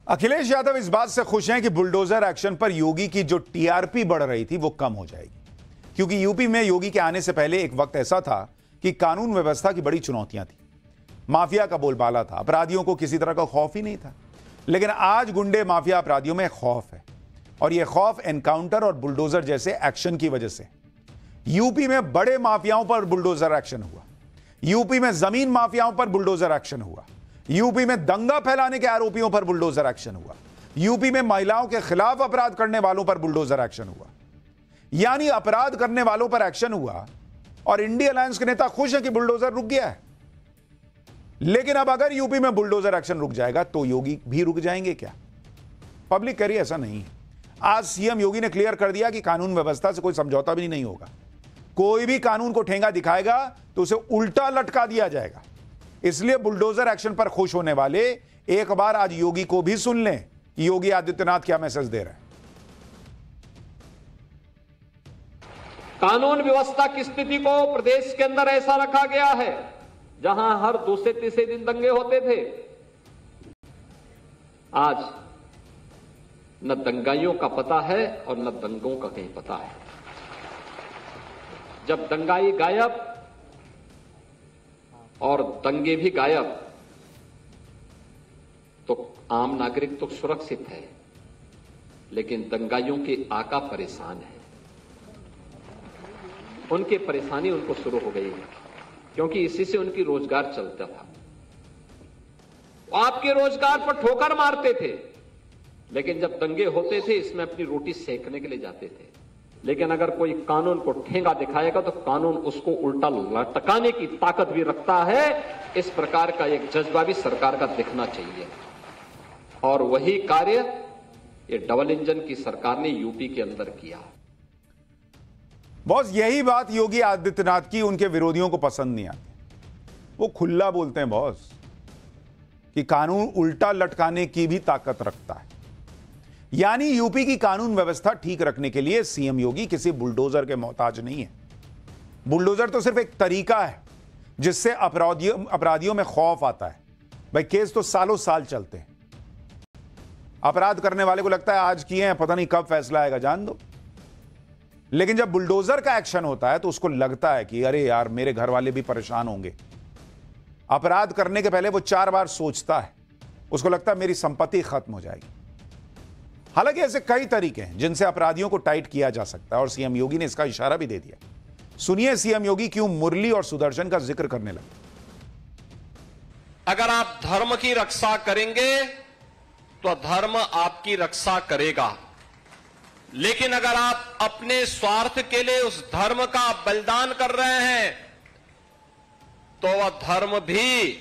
अखिलेश यादव इस बात से खुश हैं कि बुलडोजर एक्शन पर योगी की जो टीआरपी बढ़ रही थी वो कम हो जाएगी, क्योंकि यूपी में योगी के आने से पहले एक वक्त ऐसा था कि कानून व्यवस्था की बड़ी चुनौतियां थी। माफिया का बोलबाला था, अपराधियों को किसी तरह का खौफ ही नहीं था। लेकिन आज गुंडे माफिया अपराधियों में खौफ है, और यह खौफ एनकाउंटर और बुलडोजर जैसे एक्शन की वजह से। यूपी में बड़े माफियाओं पर बुलडोजर एक्शन हुआ, यूपी में जमीन माफियाओं पर बुलडोजर एक्शन हुआ, यूपी में दंगा फैलाने के आरोपियों पर बुलडोजर एक्शन हुआ, यूपी में महिलाओं के खिलाफ अपराध करने वालों पर बुलडोजर एक्शन हुआ। यानी अपराध करने वालों पर एक्शन हुआ, और इंडिया अलायंस के नेता खुश है कि बुलडोजर रुक गया है। लेकिन अब अगर यूपी में बुलडोजर एक्शन रुक जाएगा तो योगी भी रुक जाएंगे क्या? पब्लिक कह रही है ऐसा नहीं है। आज सीएम योगी ने क्लियर कर दिया कि कानून व्यवस्था से कोई समझौता भी नहीं होगा। कोई भी कानून को ठेंगा दिखाएगा तो उसे उल्टा लटका दिया जाएगा। इसलिए बुलडोजर एक्शन पर खुश होने वाले एक बार आज योगी को भी सुन लें कि योगी आदित्यनाथ क्या मैसेज दे रहे हैं। कानून व्यवस्था की स्थिति को प्रदेश के अंदर ऐसा रखा गया है जहां हर दूसरे तीसरे दिन दंगे होते थे, आज न दंगाइयों का पता है और न दंगों का कहीं पता है। जब दंगाई गायब और दंगे भी गायब तो आम नागरिक तो सुरक्षित है, लेकिन दंगाइयों के आका परेशान है। उनकी परेशानी उनको शुरू हो गई है, क्योंकि इसी से उनकी रोजगार चलता था। आपके रोजगार पर ठोकर मारते थे, लेकिन जब दंगे होते थे इसमें अपनी रोटी सेकने के लिए जाते थे। लेकिन अगर कोई कानून को ठेंगा दिखाएगा तो कानून उसको उल्टा लटकाने की ताकत भी रखता है। इस प्रकार का एक जज्बा भी सरकार का दिखना चाहिए, और वही कार्य ये डबल इंजन की सरकार ने यूपी के अंदर किया। बॉस, यही बात योगी आदित्यनाथ की उनके विरोधियों को पसंद नहीं आती। वो खुला बोलते हैं बॉस कि कानून उल्टा लटकाने की भी ताकत रखता है। यानी यूपी की कानून व्यवस्था ठीक रखने के लिए सीएम योगी किसी बुलडोजर के मोहताज नहीं है। बुलडोजर तो सिर्फ एक तरीका है जिससे अपराधियों में खौफ आता है। भाई, केस तो सालों साल चलते हैं। अपराध करने वाले को लगता है आज किए हैं, पता नहीं कब फैसला आएगा, जान दो। लेकिन जब बुलडोजर का एक्शन होता है तो उसको लगता है कि अरे यार, मेरे घर वाले भी परेशान होंगे। अपराध करने के पहले वो 4 बार सोचता है। उसको लगता है मेरी संपत्ति खत्म हो जाएगी। हालांकि ऐसे कई तरीके हैं जिनसे अपराधियों को टाइट किया जा सकता है, और सीएम योगी ने इसका इशारा भी दे दिया। सुनिए सीएम योगी क्यों मुरली और सुदर्शन का जिक्र करने लगे। अगर आप धर्म की रक्षा करेंगे तो धर्म आपकी रक्षा करेगा, लेकिन अगर आप अपने स्वार्थ के लिए उस धर्म का बलिदान कर रहे हैं तो वह धर्म भी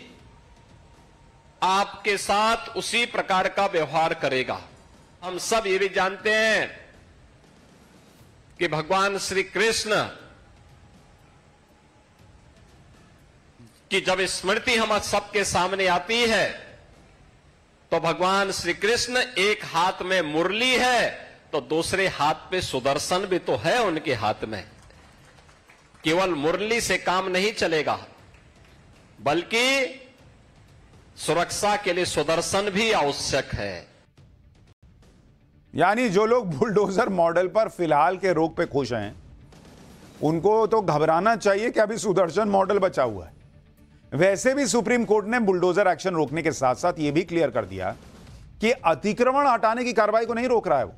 आपके साथ उसी प्रकार का व्यवहार करेगा। हम सब ये भी जानते हैं कि भगवान श्री कृष्ण की जब स्मृति हम सबके सामने आती है तो भगवान श्री कृष्ण एक हाथ में मुरली है तो दूसरे हाथ पे सुदर्शन भी तो है उनके हाथ में। केवल मुरली से काम नहीं चलेगा, बल्कि सुरक्षा के लिए सुदर्शन भी आवश्यक है। यानी जो लोग बुलडोजर मॉडल पर फिलहाल के रोक पे खुश हैं, उनको तो घबराना चाहिए कि अभी सुदर्शन मॉडल बचा हुआ है। वैसे भी सुप्रीम कोर्ट ने बुलडोजर एक्शन रोकने के साथ साथ यह भी क्लियर कर दिया कि अतिक्रमण हटाने की कार्रवाई को नहीं रोक रहा है वो।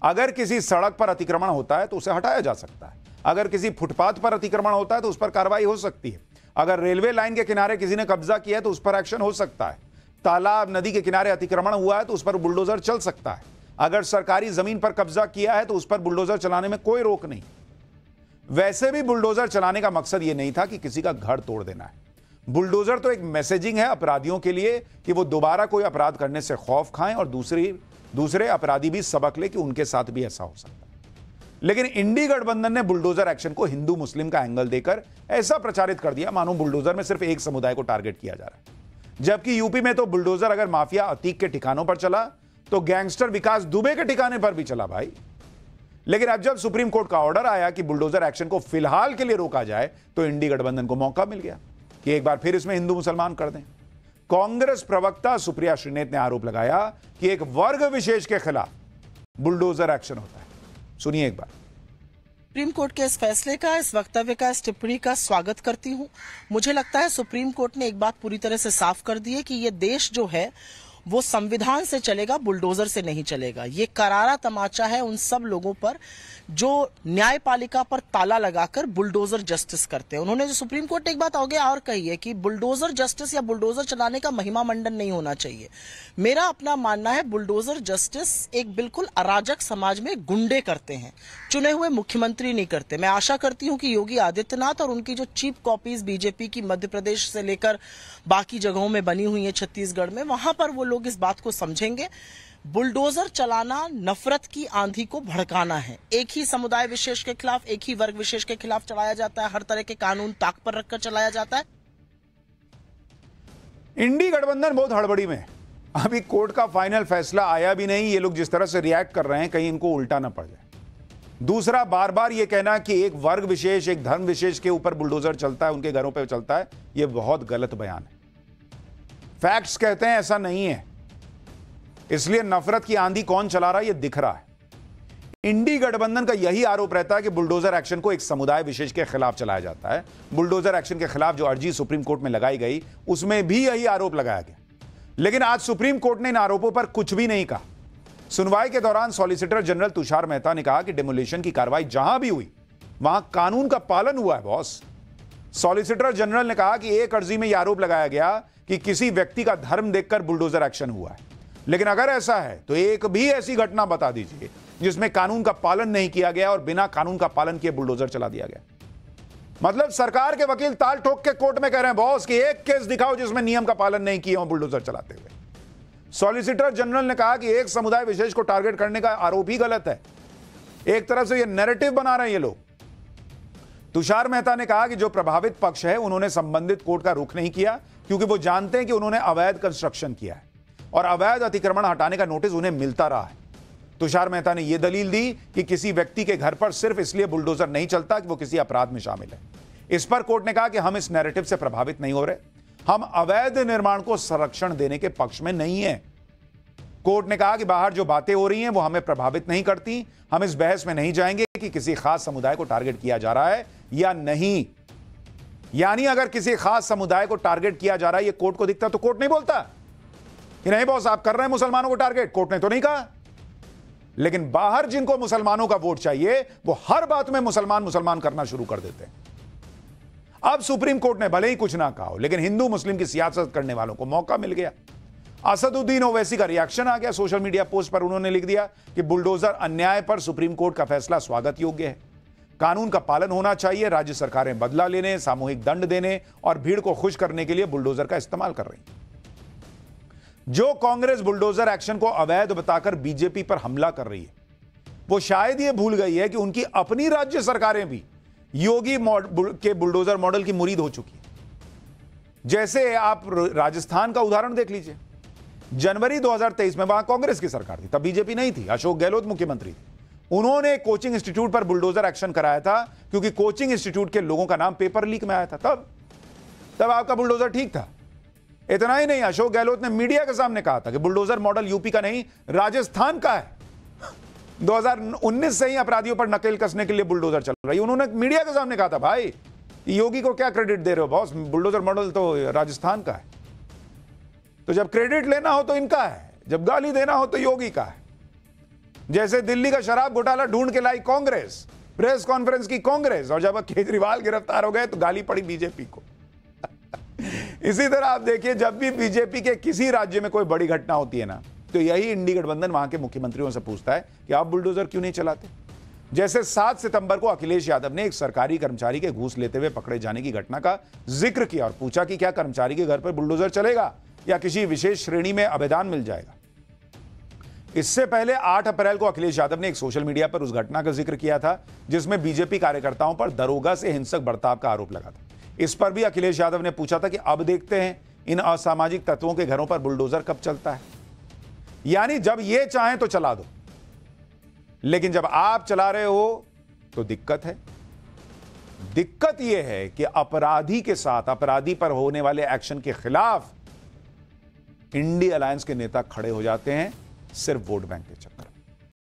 अगर किसी सड़क पर अतिक्रमण होता है तो उसे हटाया जा सकता है। अगर किसी फुटपाथ पर अतिक्रमण होता है तो उस पर कार्रवाई हो सकती है। अगर रेलवे लाइन के किनारे किसी ने कब्जा किया है तो उस पर एक्शन हो सकता है। तालाब, नदी के किनारे अतिक्रमण हुआ है तो उस पर बुलडोजर चल सकता है। अगर सरकारी जमीन पर कब्जा किया है तो उस पर बुलडोजर चलाने में कोई रोक नहीं। वैसे भी बुलडोजर चलाने का मकसद यह नहीं था कि किसी का घर तोड़ देना है। बुलडोजर तो एक मैसेजिंग है अपराधियों के लिए कि वो दोबारा कोई अपराध करने से खौफ खाएं, और दूसरे अपराधी भी सबक ले कि उनके साथ भी ऐसा हो सकता है। लेकिन इंडी गठबंधन ने बुलडोजर एक्शन को हिंदू मुस्लिम का एंगल देकर ऐसा प्रचारित कर दिया मानो बुलडोजर में सिर्फ एक समुदाय को टारगेट किया जा रहा है। जबकि यूपी में तो बुलडोजर अगर माफिया अतीक के ठिकानों पर चला तो गैंगस्टर विकास दुबे के ठिकाने पर भी चला भाई। लेकिन अब जब सुप्रीम कोर्ट का ऑर्डर आया कि बुलडोजर एक्शन को फिलहाल के लिए रोका जाए तो इंडी गठबंधन को मौका मिल गया कि एक बार फिर इसमें हिंदू मुसलमान कर दें। कांग्रेस प्रवक्ता सुप्रिया श्रीनेत ने आरोप लगाया कि एक वर्ग विशेष के खिलाफ बुलडोजर एक्शन होता है। सुनिए एक बार। सुप्रीम कोर्ट के इस फैसले का, इस वक्तव्य का, इस टिप्पणी का स्वागत करती हूं। मुझे लगता है सुप्रीम कोर्ट ने एक बात पूरी तरह से साफ कर दी है कि ये देश जो है वो संविधान से चलेगा, बुलडोजर से नहीं चलेगा। ये करारा तमाचा है उन सब लोगों पर जो न्यायपालिका पर ताला लगाकर बुलडोजर जस्टिस करते हैं। उन्होंने जो सुप्रीम कोर्ट ने एक बात आगे और कही है कि बुलडोजर जस्टिस या बुलडोजर चलाने का महिमा मंडन नहीं होना चाहिए। मेरा अपना मानना है बुलडोजर जस्टिस एक बिल्कुल अराजक समाज में गुंडे करते हैं, चुने हुए मुख्यमंत्री नहीं करते। मैं आशा करती हूं कि योगी आदित्यनाथ और उनकी जो चीप कॉपीज बीजेपी की मध्य प्रदेश से लेकर बाकी जगहों में बनी हुई है, छत्तीसगढ़ में, वहां पर वो लोग इस बात को समझेंगे। बुलडोजर चलाना नफरत की आंधी को भड़काना है। एक ही समुदाय विशेष के खिलाफ, एक ही वर्ग विशेष के खिलाफ चलाया जाता है। हर तरह के कानून ताक पर रखकर चलाया जाता है। इंडी गठबंधन बहुत हड़बड़ी में। अभी कोर्ट का फाइनल फैसला आया भी नहीं। ये लोग जिस तरह से रिएक्ट कर रहे हैं, कहीं इनको उल्टा ना पड़ जाए। दूसरा, बार बार ये कहना कि एक वर्ग विशेष, एक धर्म विशेष के ऊपर बुलडोजर चलता है, उनके घरों पे चलता है, ये बहुत गलत बयान है। फैक्ट्स कहते हैं ऐसा नहीं है। इसलिए नफरत की आंधी कौन चला रहा है ये दिख रहा है। इंडी गठबंधन का यही आरोप रहता है कि बुलडोजर एक्शन को एक समुदाय विशेष के खिलाफ चलाया जाता है। बुलडोजर एक्शन के खिलाफ जो अर्जी सुप्रीम कोर्ट में लगाई गई, उसमें भी यही आरोप लगाया गया। लेकिन आज सुप्रीम कोर्ट ने इन आरोपों पर कुछ भी नहीं कहा। सुनवाई के दौरान सॉलिसिटर जनरल तुषार मेहता ने कहा कि डिमोलिशन की कार्रवाई जहां भी हुई वहां कानून का पालन हुआ है बॉस। सॉलिसिटर जनरल ने कहा कि एक अर्जी में यह आरोप लगाया गया कि किसी व्यक्ति का धर्म देखकर बुलडोजर एक्शन हुआ है। लेकिन अगर ऐसा है तो एक भी ऐसी घटना बता दीजिए जिसमें कानून का पालन नहीं किया गया और बिना कानून का पालन किए बुलडोजर चला दिया गया। मतलब सरकार के वकील ताल ठोक के कोर्ट में कह रहे हैं बॉस कि एक केस दिखाओ जिसमें नियम का पालन नहीं किया हो बुलडोजर चलाते हुए। सॉलिसिटर जनरल ने कहा कि एक समुदाय विशेष को टारगेट करने का आरोप ही गलत है। एक तरफ से ये नैरेटिव बना रहे हैं ये लोग। तुषार मेहता ने कहा कि जो प्रभावित पक्ष है उन्होंने संबंधित कोर्ट का रुख नहीं किया क्योंकि वो जानते हैं कि उन्होंने अवैध कंस्ट्रक्शन किया है और अवैध अतिक्रमण हटाने का नोटिस उन्हें मिलता रहा है। तुषार मेहता ने यह दलील दी कि किसी व्यक्ति के घर पर सिर्फ इसलिए बुलडोजर नहीं चलता कि वो किसी अपराध में शामिल है। इस पर कोर्ट ने कहा कि हम इस नैरेटिव से प्रभावित नहीं हो रहे, हम अवैध निर्माण को संरक्षण देने के पक्ष में नहीं है। कोर्ट ने कहा कि बाहर जो बातें हो रही हैं वो हमें प्रभावित नहीं करती। हम इस बहस में नहीं जाएंगे कि किसी खास समुदाय को टारगेट किया जा रहा है या नहीं। यानी अगर किसी खास समुदाय को टारगेट किया जा रहा है ये कोर्ट को दिखता तो कोर्ट नहीं बोलता कि नहीं बॉस आप कर रहे हैं मुसलमानों को टारगेट। कोर्ट ने तो नहीं कहा। लेकिन बाहर जिनको मुसलमानों का वोट चाहिए वो हर बात में मुसलमान मुसलमान करना शुरू कर देते हैं। अब सुप्रीम कोर्ट ने भले ही कुछ ना कहा हो लेकिन हिंदू मुस्लिम की सियासत करने वालों को मौका मिल गया। असदुद्दीन ओवैसी का रिएक्शन आ गया। सोशल मीडिया पोस्ट पर उन्होंने लिख दिया कि बुलडोजर अन्याय पर सुप्रीम कोर्ट का फैसला स्वागत योग्य है। कानून का पालन होना चाहिए। राज्य सरकारें बदला लेने, सामूहिक दंड देने और भीड़ को खुश करने के लिए बुलडोजर का इस्तेमाल कर रही हैं। जो कांग्रेस बुलडोजर एक्शन को अवैध बताकर बीजेपी पर हमला कर रही है वो शायद ये भूल गई है कि उनकी अपनी राज्य सरकारें भी योगी के बुलडोजर मॉडल की मुरीद हो चुकी है। जैसे आप राजस्थान का उदाहरण देख लीजिए। जनवरी 2023 में वहां कांग्रेस की सरकार थी, तब बीजेपी नहीं थी, अशोक गहलोत मुख्यमंत्री थे। उन्होंने कोचिंग इंस्टीट्यूट पर बुलडोजर एक्शन कराया था क्योंकि कोचिंग इंस्टीट्यूट के लोगों का नाम पेपर लीक में आया था। तब आपका बुलडोजर ठीक था। इतना ही नहीं, अशोक गहलोत ने मीडिया के सामने कहा था कि बुलडोजर मॉडल यूपी का नहीं राजस्थान का है। 2019 से ही अपराधियों पर नकेल कसने के लिए बुलडोजर चल रही है। उन्होंने मीडिया के सामने कहा था भाई योगी को क्या क्रेडिट दे रहे हो बॉस, बुलडोजर मॉडल तो राजस्थान का है। तो जब क्रेडिट लेना हो तो इनका है, जब गाली देना हो तो योगी का है। जैसे दिल्ली का शराब घोटाला ढूंढ के लाई कांग्रेस, प्रेस कॉन्फ्रेंस की कांग्रेस, और जब केजरीवाल गिरफ्तार हो गए तो गाली पड़ी बीजेपी को। इसी तरह आप देखिए जब भी बीजेपी के किसी राज्य में कोई बड़ी घटना होती है ना तो यही इंडी गठबंधन वहां के मुख्यमंत्रियों से पूछता है कि आप बुलडोजर क्यों नहीं चलाते। जैसे 7 सितंबर को अखिलेश यादव ने एक सरकारी कर्मचारी के घूस लेते हुए पकड़े जाने की घटना का जिक्र किया और पूछा कि क्या कर्मचारी के घर पर बुलडोजर चलेगा या किसी विशेष श्रेणी में अभिधान मिल जाएगा। इससे पहले 8 अप्रैल को अखिलेश यादव ने एक सोशल मीडिया पर उस घटना का जिक्र किया था जिसमें बीजेपी कार्यकर्ताओं पर दरोगा से हिंसक बर्ताव का आरोप लगा था। इस पर भी अखिलेश यादव ने पूछा था कि अब देखते हैं इन असामाजिक तत्वों के घरों पर बुलडोजर कब चलता है। यानी जब ये चाहें तो चला दो, लेकिन जब आप चला रहे हो तो दिक्कत है। दिक्कत यह है कि अपराधी के साथ, अपराधी पर होने वाले एक्शन के खिलाफ इंडी अलायंस के नेता खड़े हो जाते हैं सिर्फ वोट बैंक के चक्कर।